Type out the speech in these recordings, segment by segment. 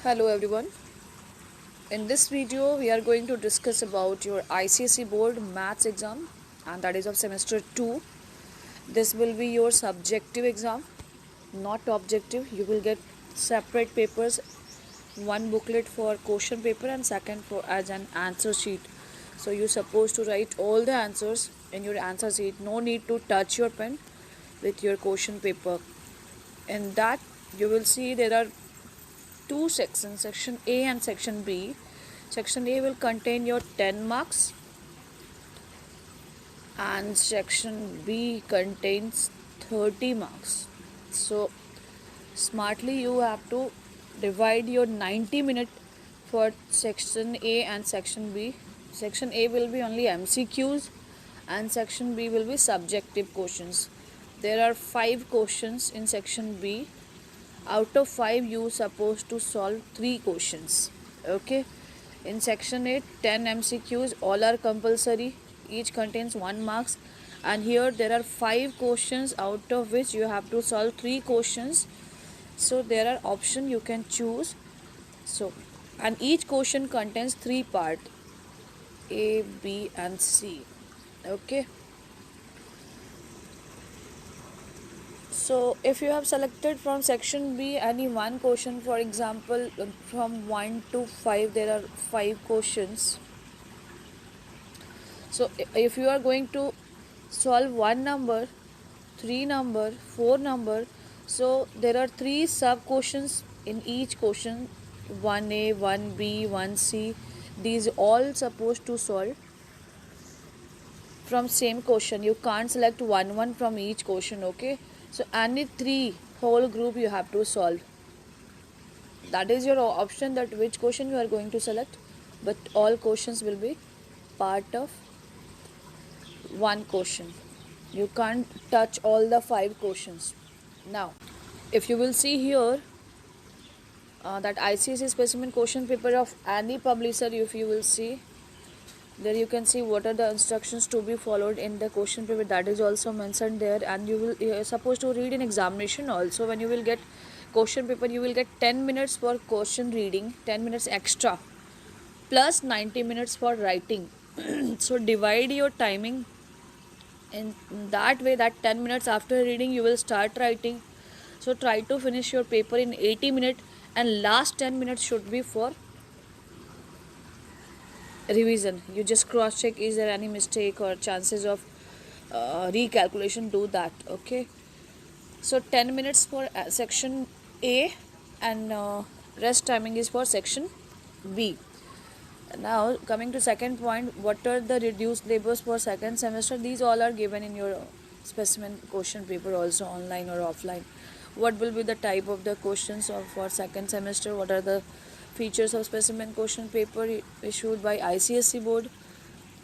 Hello everyone. In this video we are going to discuss about your ICSE board maths exam, and that is of semester 2. This will be your subjective exam, not objective. You will get separate papers, one booklet for question paper and second for as an answer sheet. So you're supposed to write all the answers in your answer sheet. No need to touch your pen with your question paper. In that you will see there are two sections, section A and section B. Section A will contain your 10 marks and section B contains 30 marks. So smartly you have to divide your 90 minutes for section A and section B. Section A will be only MCQs and section B will be subjective questions. There are 5 questions in section B. Out of 5 you supposed to solve 3 questions. Okay, in section 8 10 MCQs, all are compulsory, each contains 1 marks, and here there are 5 questions out of which you have to solve 3 questions. So there are options you can choose. So and each question contains 3 parts, A, B and C. Okay, so if you have selected from section B any one question, for example from 1 to 5 there are 5 questions. So if you are going to solve 1 number, 3 number, 4 number, so there are 3 sub questions in each question, 1A, 1B, 1C. These all supposed to solve from same question. You can't select one from each question. Okay, so any 3 whole group you have to solve. That is your option, that which question you are going to select, but all questions will be part of one question. You can't touch all the 5 questions. Now if you will see here that ICSE specimen question paper of any publisher, if you will see there, you can see what are the instructions to be followed in the question paper. That is also mentioned there, and you are supposed to read in examination also. When you will get question paper, you will get 10 minutes for question reading, 10 minutes extra, plus 90 minutes for writing. So divide your timing in that way, that 10 minutes after reading you will start writing. So try to finish your paper in 80 minutes, and last 10 minutes should be for revision. You just cross check, is there any mistake or chances of recalculation, do that. Okay, so 10 minutes for section A, and rest timing is for section B. Now coming to second point, what are the reduced labors for second semester? These all are given in your specimen question paper, also online or offline. What will be the type of the questions for second semester? What are the features of specimen question paper issued by ICSE board?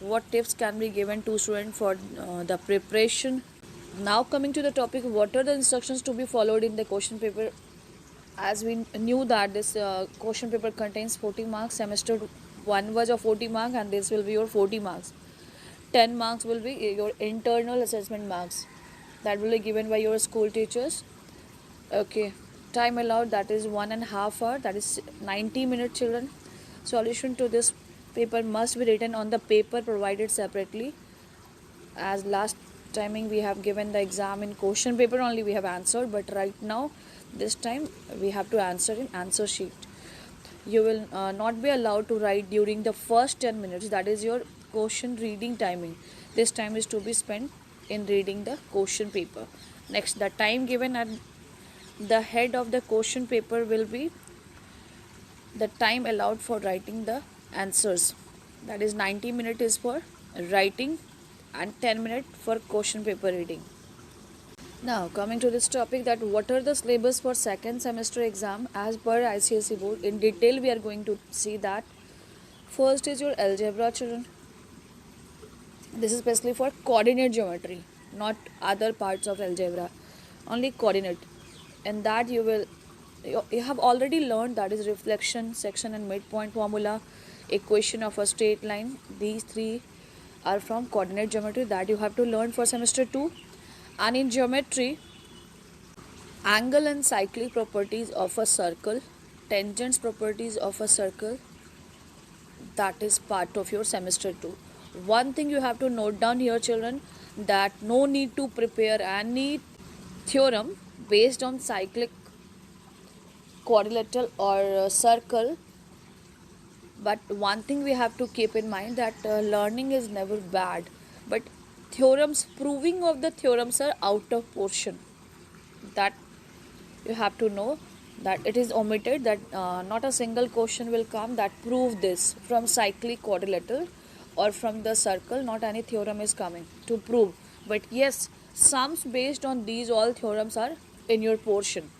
What tips can be given to students for the preparation? Now coming to the topic, what are the instructions to be followed in the question paper? As we knew that this question paper contains 40 marks, semester 1 was of 40 marks, and this will be your 40 marks. 10 marks will be your internal assessment marks, that will be given by your school teachers. Okay, time allowed, that is 1.5 hours, that is 90 minutes. Children, solution to this paper must be written on the paper provided separately. As last timing we have given the exam in question paper only, we have answered, but right now this time we have to answer in answer sheet. You will not be allowed to write during the first 10 minutes, that is your question reading timing. This time is to be spent in reading the question paper. Next, the time given at the head of the question paper will be the time allowed for writing the answers, that is 90 minutes is for writing and 10 minutes for question paper reading. Now coming to this topic, that what are the syllabus for second semester exam as per ICSE board. In detail we are going to see that. First is your algebra, children. This is especially for coordinate geometry, not other parts of algebra, only coordinate. And that you have already learned, that is reflection, section and midpoint formula, equation of a straight line. These 3 are from coordinate geometry, that you have to learn for semester 2. And in geometry, angle and cyclic properties of a circle, tangents properties of a circle, that is part of your semester 2. One thing you have to note down here, children, that no need to prepare any theorem based on cyclic, quadrilateral or circle. But one thing we have to keep in mind, that learning is never bad, but theorems, proving of the theorems are out of portion. That you have to know, that it is omitted, that not a single question will come that prove this from cyclic, quadrilateral or from the circle. Not any theorem is coming to prove, but yes, sums based on these all theorems are in your portion.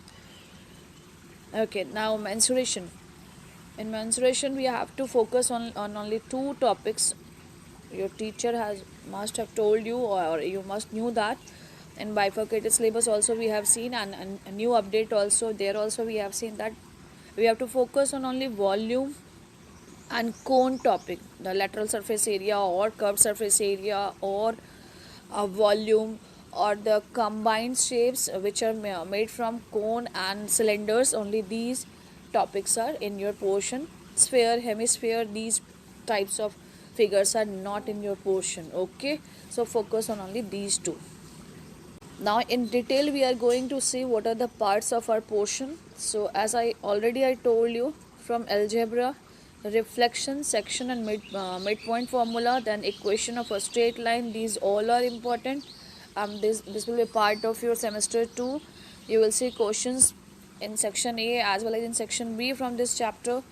Okay, now mensuration. In mensuration we have to focus on only two topics. Your teacher must have told you, or you must knew that in bifurcated syllabus also we have seen, and a new update also there, also we have seen that we have to focus on only volume and cone topic, the lateral surface area or curved surface area or volume, or the combined shapes which are made from cone and cylinders. Only these topics are in your portion. Sphere, hemisphere, these types of figures are not in your portion. Okay, so focus on only these two. Now in detail we are going to see what are the parts of our portion. So as I told you, from algebra, reflection, section and midpoint formula, then equation of a straight line, these all are important. This will be part of your semester 2. You will see questions in section A as well as in section B from this chapter.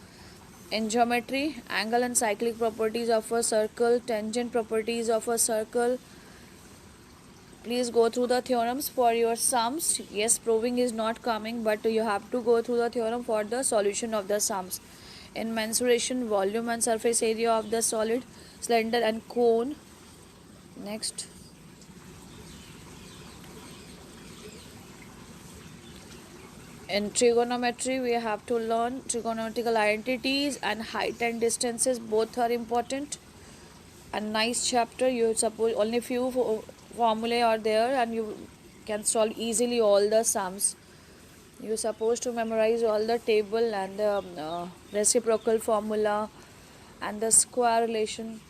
In geometry, angle and cyclic properties of a circle, tangent properties of a circle. Please go through the theorems for your sums. Yes, proving is not coming, but you have to go through the theorem for the solution of the sums. In mensuration, volume and surface area of the solid, cylinder and cone. Next. In trigonometry, we have to learn trigonometrical identities and height and distances. Both are important. A nice chapter. You suppose only few formulae are there, and you can solve easily all the sums. You're supposed to memorize all the table and the reciprocal formula and the square relation.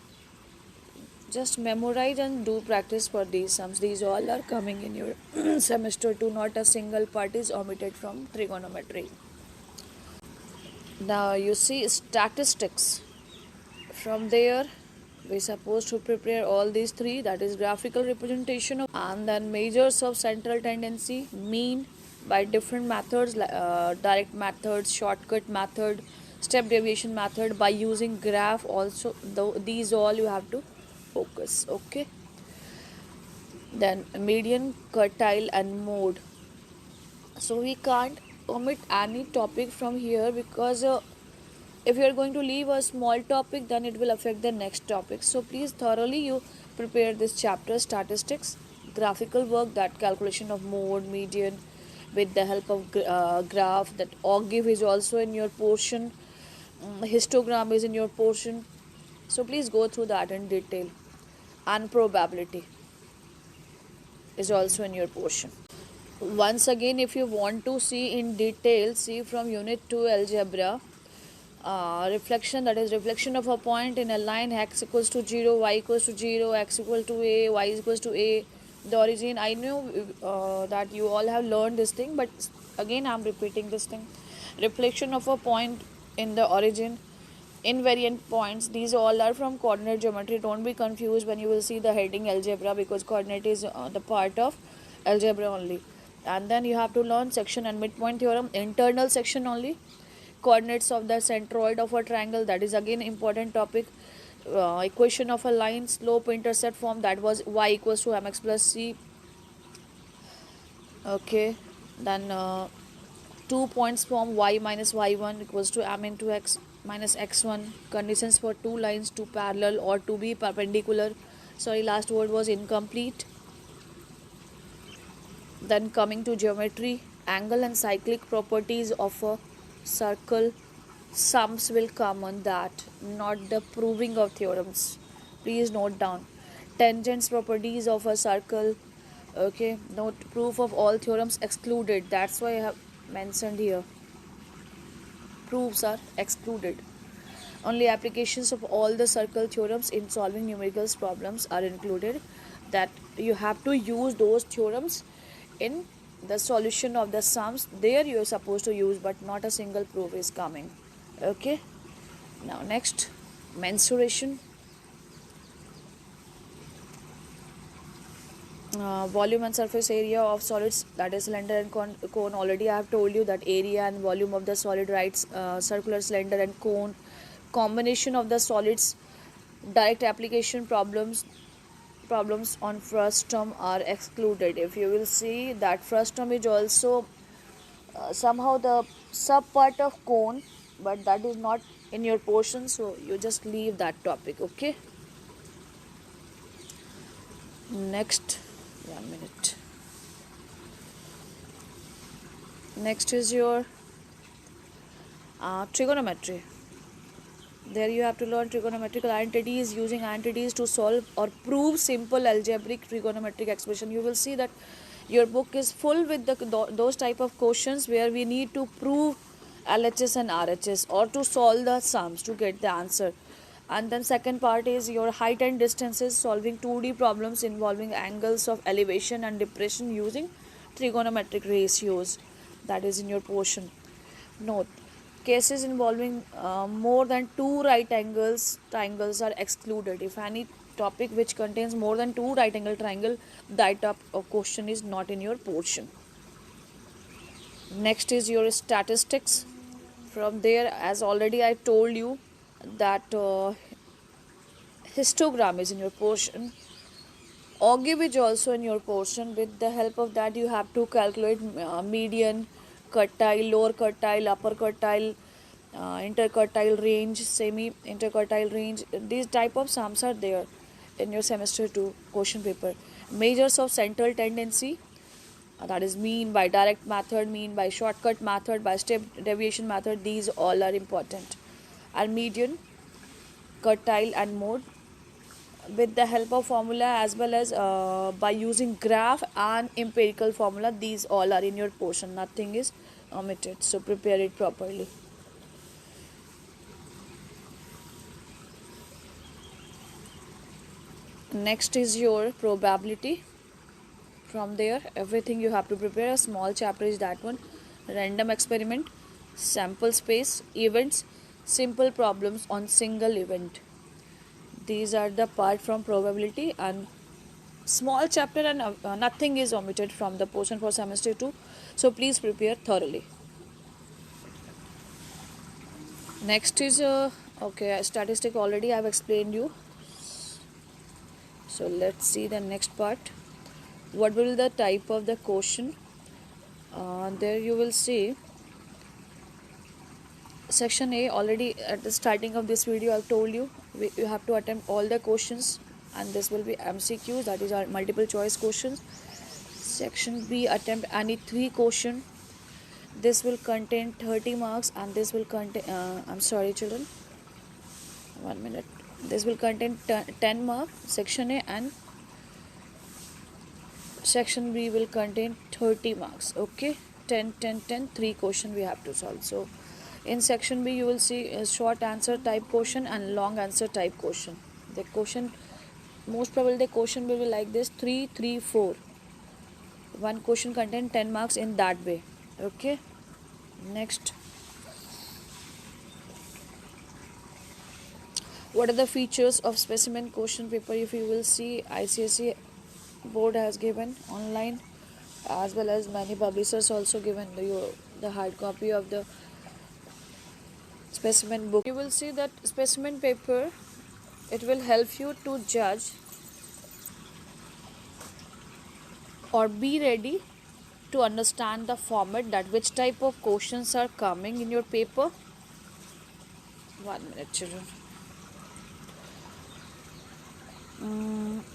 Just memorize and do practice for these sums. These all are coming in your semester 2. Not a single part is omitted from trigonometry. Now you see statistics. From there we're supposed to prepare all these three, that is graphical representation of, and then measures of central tendency, mean by different methods, direct methods, shortcut method, step deviation method, by using graph also. These all you have to focus. Okay, then median, quartile and mode. So we can't omit any topic from here, because if you are going to leave a small topic, then it will affect the next topic. So please thoroughly you prepare this chapter, statistics, graphical work, that calculation of mode, median with the help of graph, that octave is also in your portion, histogram is in your portion. So please go through that in detail. And probability is also in your portion. Once again, if you want to see in detail, see from unit 2 algebra. Reflection, that is reflection of a point in a line, x equals to 0, y equals to 0, x equal to a, y is equals to a. The origin, I know that you all have learned this thing, but again I am repeating this thing. Reflection of a point in the origin, invariant points, these all are from coordinate geometry. Don't be confused when you will see the heading algebra, because coordinate is the part of algebra only. And then you have to learn section and midpoint theorem, internal section only. Coordinates of the centroid of a triangle, that is again important topic. Equation of a line, slope intercept form, that was y equals to mx plus c. Okay, then 2 points form, y minus y1 equals to m into x minus x1. Conditions for two lines to parallel or to be perpendicular. Sorry, last word was incomplete. Then coming to geometry, angle and cyclic properties of a circle, sums will come on that, not the proving of theorems. Please note down. Tangents properties of a circle. Okay, note proof of all theorems excluded. That's why I have mentioned here. proofs are excluded. Only applications of all the circle theorems in solving numerical problems are included, that you have to use those theorems in the solution of the sums. There you are supposed to use, but not a single proof is coming. Okay. Now next, mensuration. Volume and surface area of solids, that is cylinder and cone. Already I have told you that area and volume of the solid, right? Circular, cylinder and cone. Combination of the solids. Direct application problems on first term are excluded. If you will see that first term is also somehow the sub part of cone, but that is not in your portion, so you just leave that topic. Okay. Next, 1 minute. Next is your trigonometry. There you have to learn trigonometrical identities, using identities to solve or prove simple algebraic trigonometric expression. You will see that your book is full with those type of questions where we need to prove LHS and RHS or to solve the sums to get the answer. And then second part is your height and distances, solving 2D problems involving angles of elevation and depression using trigonometric ratios. That is in your portion. Note, cases involving more than two right angles triangles are excluded. If any topic which contains more than two right angle triangle, that type of question is not in your portion. Next is your statistics. From there, as already I told you, that histogram is in your portion. Augive is also in your portion. With the help of that, you have to calculate median, quartile, lower quartile, upper quartile, interquartile range, semi interquartile range. These type of sums are there in your semester 2 question paper. Measures of central tendency, that is mean by direct method, mean by shortcut method, by step deviation method, these all are important. And median, quartile and mode, with the help of formula as well as by using graph and empirical formula, these all are in your portion, nothing is omitted, so prepare it properly. Next is your probability. From there, everything you have to prepare. A small chapter is that one. Random experiment, sample space, events, simple problems on single event. These are the part from probability, and small chapter, and nothing is omitted from the portion for semester 2. So please prepare thoroughly. Next is okay, statistic already I have explained you. So let's see the next part. What will the type of the question? There you will see section A. Already at the starting of this video I have told you you have to attempt all the questions, and this will be MCQs, that is our multiple choice questions. Section B, attempt any 3 question. This will contain 30 marks, and this will contain I'm sorry children, 1 minute. This will contain 10 marks, section A, and section B will contain 30 marks. Okay, 10 10 10 3 question we have to solve. So in section B you will see a short answer type question and long answer type question. The question, most probably the question will be like this: 3 3 4. One question contain 10 marks in that way. Okay. Next, what are the features of specimen question paper? If you will see, ICSE board has given online, as well as many publishers also given the hard copy of the specimen book. You will see that specimen paper, it will help you to judge or be ready to understand the format, that which type of questions are coming in your paper. 1 minute children.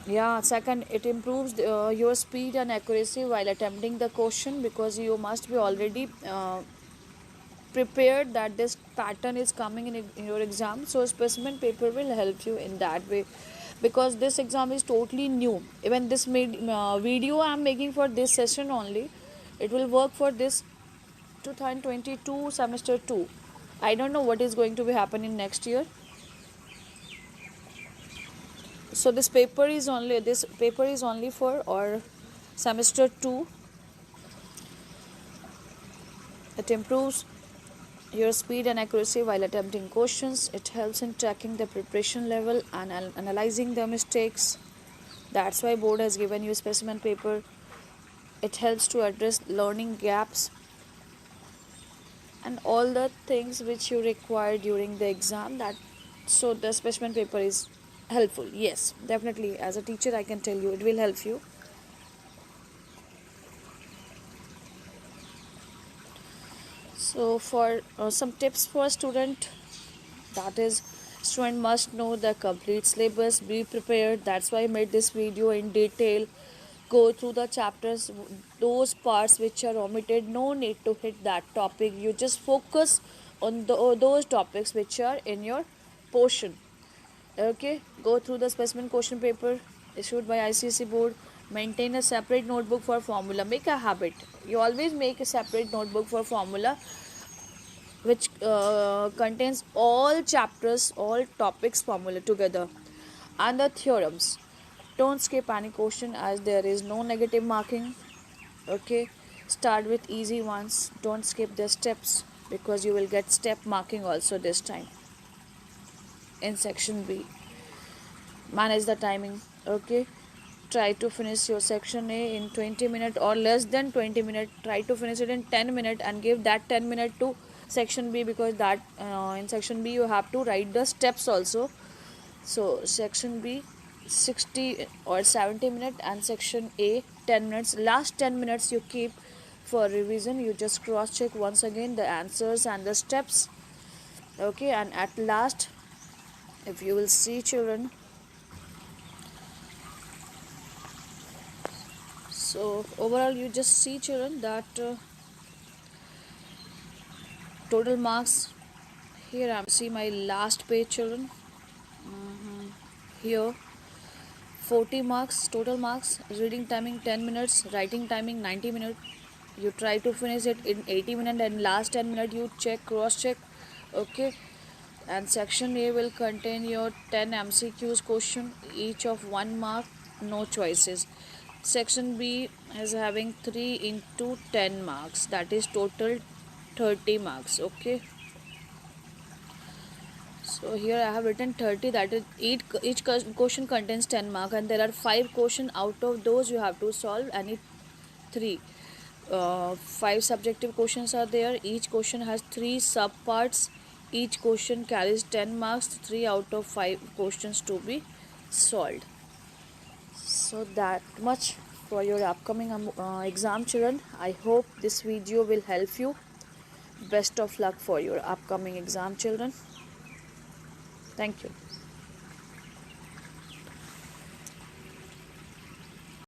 Yeah, second, it improves your speed and accuracy while attempting the question, because you must be already prepared that this pattern is coming in your exam. So specimen paper will help you in that way, because this exam is totally new. Even this video I am making for this session only, it will work for this 2022 semester 2. I don't know what is going to be happening next year. So this paper is only for or semester 2. It improves your speed and accuracy while attempting questions. It helps in tracking the preparation level and analyzing the mistakes. That's why board has given you specimen paper. It helps to address learning gaps and all the things which you require during the exam. That so the specimen paper is helpful. Yes, definitely. As a teacher, I can tell you it will help you. So for some tips for a student, that is, student must know the complete syllabus, be prepared. That's why I made this video in detail. Go through the chapters, those parts which are omitted, no need to hit that topic. You just focus on those topics which are in your portion. Okay, go through the specimen question paper issued by ICSE board. Maintain a separate notebook for formula. Make a habit. You always make a separate notebook for formula which contains all chapters, all topics formula together, and the theorems. Don't skip any question as there is no negative marking. Okay, start with easy ones. Don't skip the steps because you will get step marking also this time in section B. Manage the timing. Okay, try to finish your section A in 20 minutes or less than 20 minutes. Try to finish it in 10 minutes and give that 10 minutes to section B, because that in section B you have to write the steps also. So section B 60 or 70 minutes and section A 10 minutes. Last 10 minutes you keep for revision. You just cross check once again the answers and the steps. Okay, and at last, if you will see children, so overall you just see children that total marks. Here I see my last page children. Here 40 marks, total marks. Reading timing 10 minutes, writing timing 90 minutes. You try to finish it in 80 minutes and last 10 minutes you check, cross check. Okay, and section A will contain your 10 MCQs question, each of 1 mark, no choices. Section B is having 3 into 10 marks, that is total 30 marks. Okay, so here I have written 30, that is each question contains 10 marks, and there are 5 questions. Out of those you have to solve any 3. 5 subjective questions are there. Each question has 3 sub parts. Each question carries 10 marks. 3 out of 5 questions to be solved. So that much for your upcoming exam children. I hope this video will help you. Best of luck for your upcoming exam children. Thank you.